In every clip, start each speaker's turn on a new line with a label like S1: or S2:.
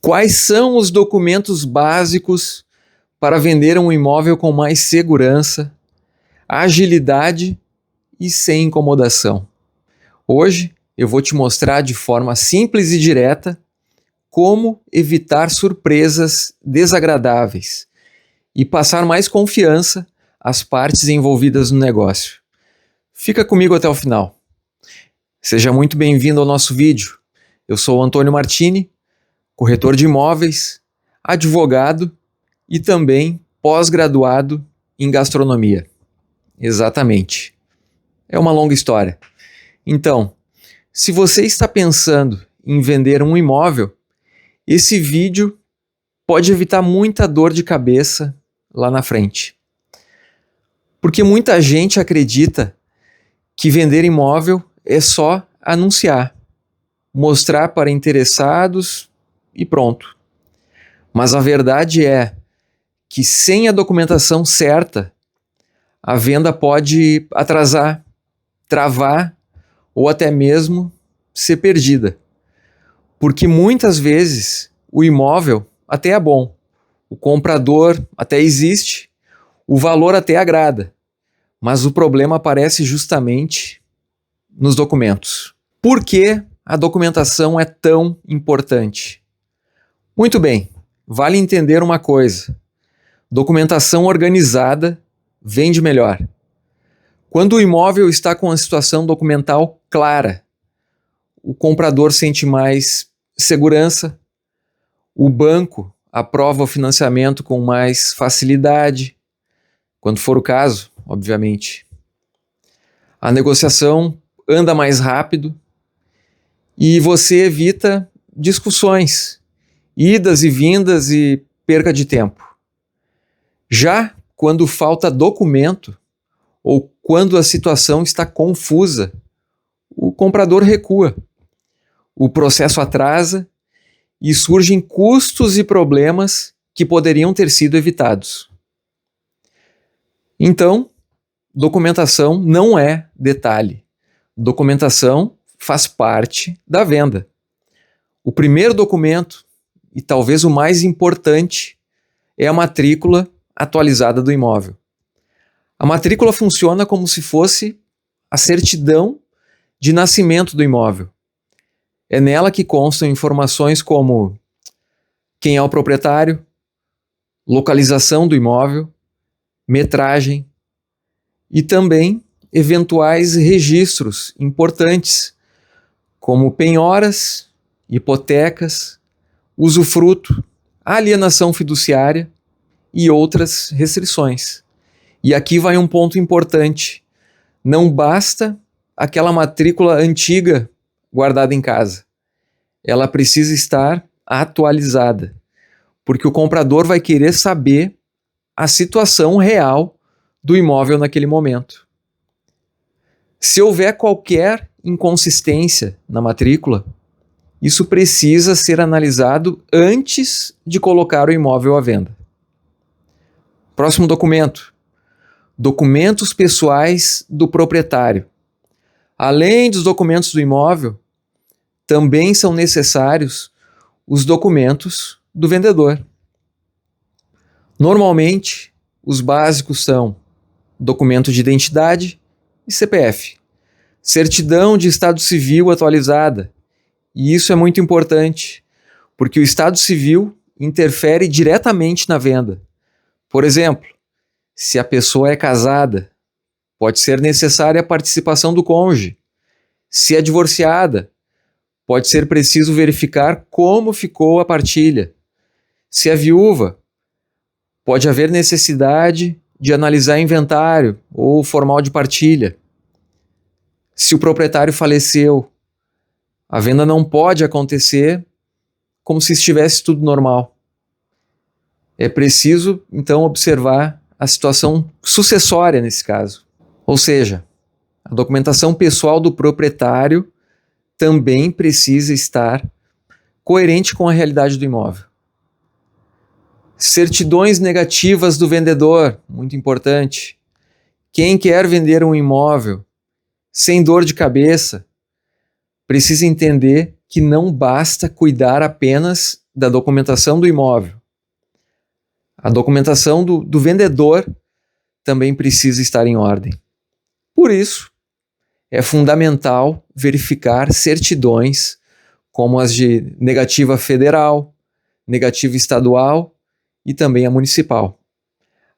S1: Quais são os documentos básicos para vender um imóvel com mais segurança, agilidade e sem incomodação? Hoje eu vou te mostrar de forma simples e direta como evitar surpresas desagradáveis e passar mais confiança às partes envolvidas no negócio. Fica comigo até o final. Seja muito bem-vindo ao nosso vídeo. Eu sou o Antônio Martini, corretor de imóveis, advogado e também pós-graduado em gastronomia. Exatamente. É uma longa história. Então, se você está pensando em vender um imóvel, esse vídeo pode evitar muita dor de cabeça lá na frente. Porque muita gente acredita que vender imóvel é só anunciar, mostrar para interessados e pronto. Mas a verdade é que sem a documentação certa, a venda pode atrasar, travar ou até mesmo ser perdida. Porque muitas vezes o imóvel até é bom, o comprador até existe, o valor até agrada, mas o problema aparece justamente nos documentos. Por que a documentação é tão importante? Muito bem, vale entender uma coisa: documentação organizada vende melhor. Quando o imóvel está com a situação documental clara, o comprador sente mais segurança, o banco aprova o financiamento com mais facilidade, quando for o caso, obviamente. A negociação anda mais rápido e você evita discussões, idas e vindas e perca de tempo. Já quando falta documento ou quando a situação está confusa, o comprador recua, o processo atrasa e surgem custos e problemas que poderiam ter sido evitados. Então, documentação não é detalhe. Documentação faz parte da venda. O primeiro documento, e talvez o mais importante, é a matrícula atualizada do imóvel. A matrícula funciona como se fosse a certidão de nascimento do imóvel. É nela que constam informações como quem é o proprietário, localização do imóvel, metragem e também eventuais registros importantes, como penhoras, hipotecas, usufruto, alienação fiduciária e outras restrições. E aqui vai um ponto importante: não basta aquela matrícula antiga guardada em casa. Ela precisa estar atualizada, porque o comprador vai querer saber a situação real do imóvel naquele momento. Se houver qualquer inconsistência na matrícula, isso precisa ser analisado antes de colocar o imóvel à venda. Próximo documento: documentos pessoais do proprietário. Além dos documentos do imóvel, também são necessários os documentos do vendedor. Normalmente, os básicos são documento de identidade e CPF, certidão de estado civil atualizada. E isso é muito importante, porque o estado civil interfere diretamente na venda. Por exemplo, se a pessoa é casada, pode ser necessária a participação do cônjuge. Se é divorciada, pode ser preciso verificar como ficou a partilha. Se é viúva, pode haver necessidade de analisar inventário ou formal de partilha. Se o proprietário faleceu, a venda não pode acontecer como se estivesse tudo normal. É preciso, então, observar a situação sucessória nesse caso. Ou seja, a documentação pessoal do proprietário também precisa estar coerente com a realidade do imóvel. Certidões negativas do vendedor, muito importante. Quem quer vender um imóvel sem dor de cabeça precisa entender que não basta cuidar apenas da documentação do imóvel, a documentação do vendedor também precisa estar em ordem. Por isso, é fundamental verificar certidões como as de negativa federal, negativa estadual e também a municipal,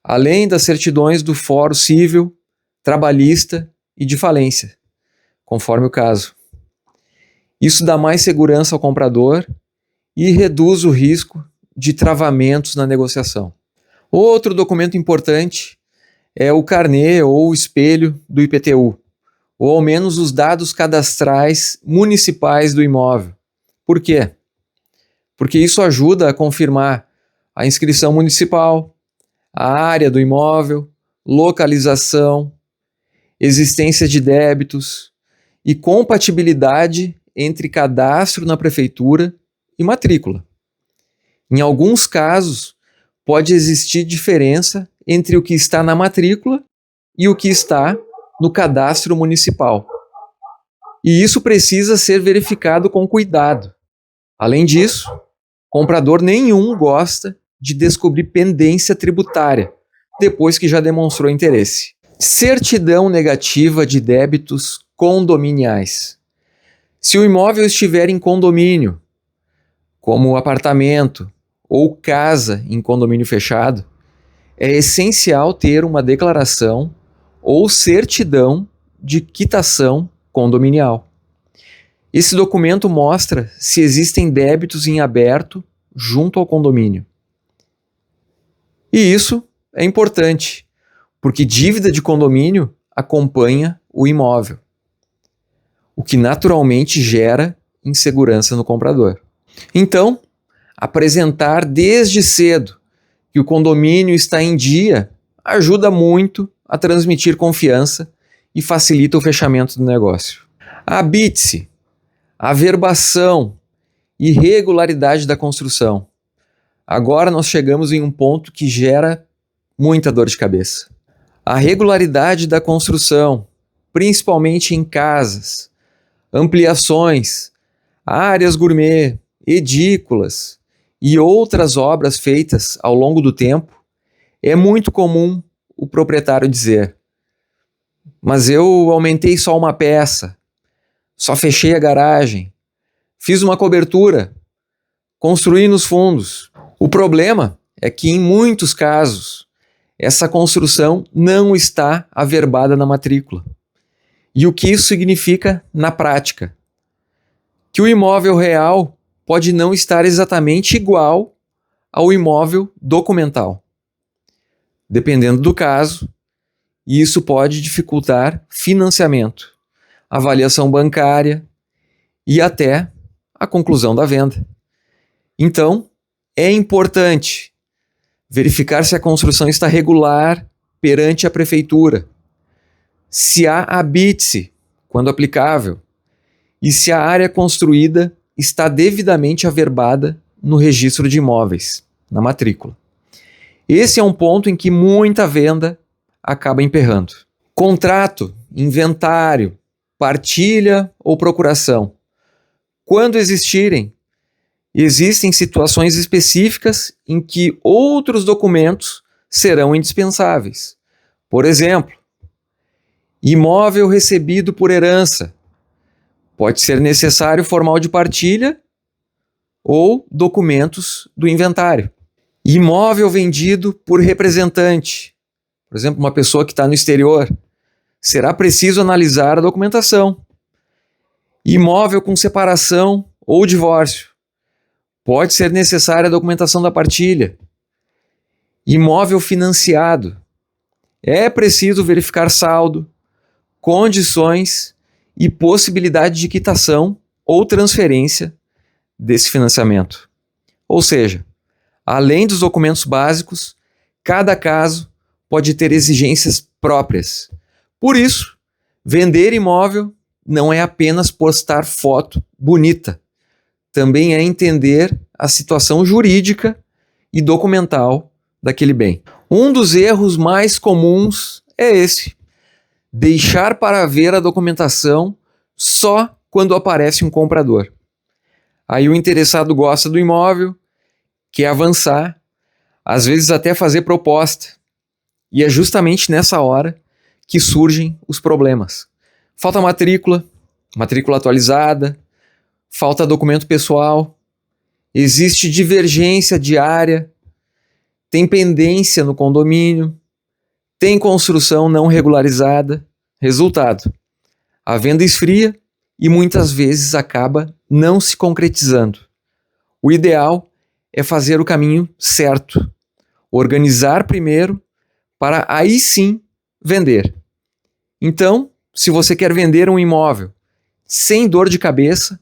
S1: além das certidões do Fórum Civil, Trabalhista e de falência, conforme o caso. Isso dá mais segurança ao comprador e reduz o risco de travamentos na negociação. Outro documento importante é o carnê ou o espelho do IPTU, ou ao menos os dados cadastrais municipais do imóvel. Por quê? Porque isso ajuda a confirmar a inscrição municipal, a área do imóvel, localização, existência de débitos e compatibilidade entre cadastro na prefeitura e matrícula. Em alguns casos, pode existir diferença entre o que está na matrícula e o que está no cadastro municipal. E isso precisa ser verificado com cuidado. Além disso, comprador nenhum gosta de descobrir pendência tributária depois que já demonstrou interesse. Certidão negativa de débitos condominiais. Se o imóvel estiver em condomínio, como apartamento ou casa em condomínio fechado, é essencial ter uma declaração ou certidão de quitação condominial. Esse documento mostra se existem débitos em aberto junto ao condomínio. E isso é importante, porque dívida de condomínio acompanha o imóvel, o que naturalmente gera insegurança no comprador. Então, apresentar desde cedo que o condomínio está em dia ajuda muito a transmitir confiança e facilita o fechamento do negócio. Habite-se, averbação e regularidade da construção. Agora nós chegamos em um ponto que gera muita dor de cabeça. A regularidade da construção, principalmente em casas, ampliações, áreas gourmet, edículas e outras obras feitas ao longo do tempo, é muito comum o proprietário dizer: mas eu aumentei só uma peça, só fechei a garagem, fiz uma cobertura, construí nos fundos. O problema é que em muitos casos essa construção não está averbada na matrícula. E o que isso significa na prática? Que o imóvel real pode não estar exatamente igual ao imóvel documental. Dependendo do caso, isso pode dificultar financiamento, avaliação bancária e até a conclusão da venda. Então, é importante verificar se a construção está regular perante a prefeitura, se há habite-se, quando aplicável, e se a área construída está devidamente averbada no registro de imóveis, na matrícula. Esse é um ponto em que muita venda acaba emperrando. Contrato, inventário, partilha ou procuração. Quando existirem, existem situações específicas em que outros documentos serão indispensáveis. Por exemplo, imóvel recebido por herança. Pode ser necessário formal de partilha ou documentos do inventário. Imóvel vendido por representante. Por exemplo, uma pessoa que está no exterior. Será preciso analisar a documentação. Imóvel com separação ou divórcio. Pode ser necessária a documentação da partilha. Imóvel financiado. É preciso verificar saldo, condições e possibilidade de quitação ou transferência desse financiamento. Ou seja, além dos documentos básicos, cada caso pode ter exigências próprias. Por isso, vender imóvel não é apenas postar foto bonita, também é entender a situação jurídica e documental daquele bem. Um dos erros mais comuns é esse: deixar para ver a documentação só quando aparece um comprador. Aí o interessado gosta do imóvel, quer avançar, às vezes até fazer proposta. E é justamente nessa hora que surgem os problemas. Falta matrícula atualizada, falta documento pessoal, existe divergência de área, tem pendência no condomínio, tem construção não regularizada. Resultado: a venda esfria e muitas vezes acaba não se concretizando. O ideal é fazer o caminho certo, organizar primeiro para aí sim vender. Então, se você quer vender um imóvel sem dor de cabeça,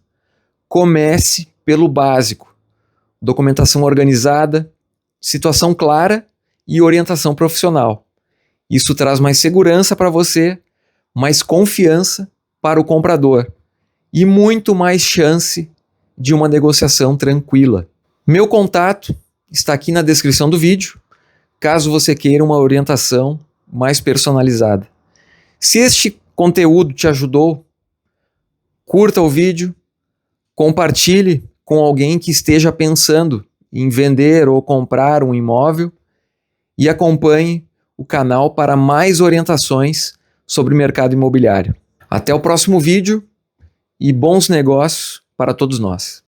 S1: comece pelo básico: documentação organizada, situação clara e orientação profissional. Isso traz mais segurança para você, mais confiança para o comprador e muito mais chance de uma negociação tranquila. Meu contato está aqui na descrição do vídeo, caso você queira uma orientação mais personalizada. Se este conteúdo te ajudou, curta o vídeo, compartilhe com alguém que esteja pensando em vender ou comprar um imóvel e acompanhe o canal para mais orientações sobre o mercado imobiliário. Até o próximo vídeo e bons negócios para todos nós.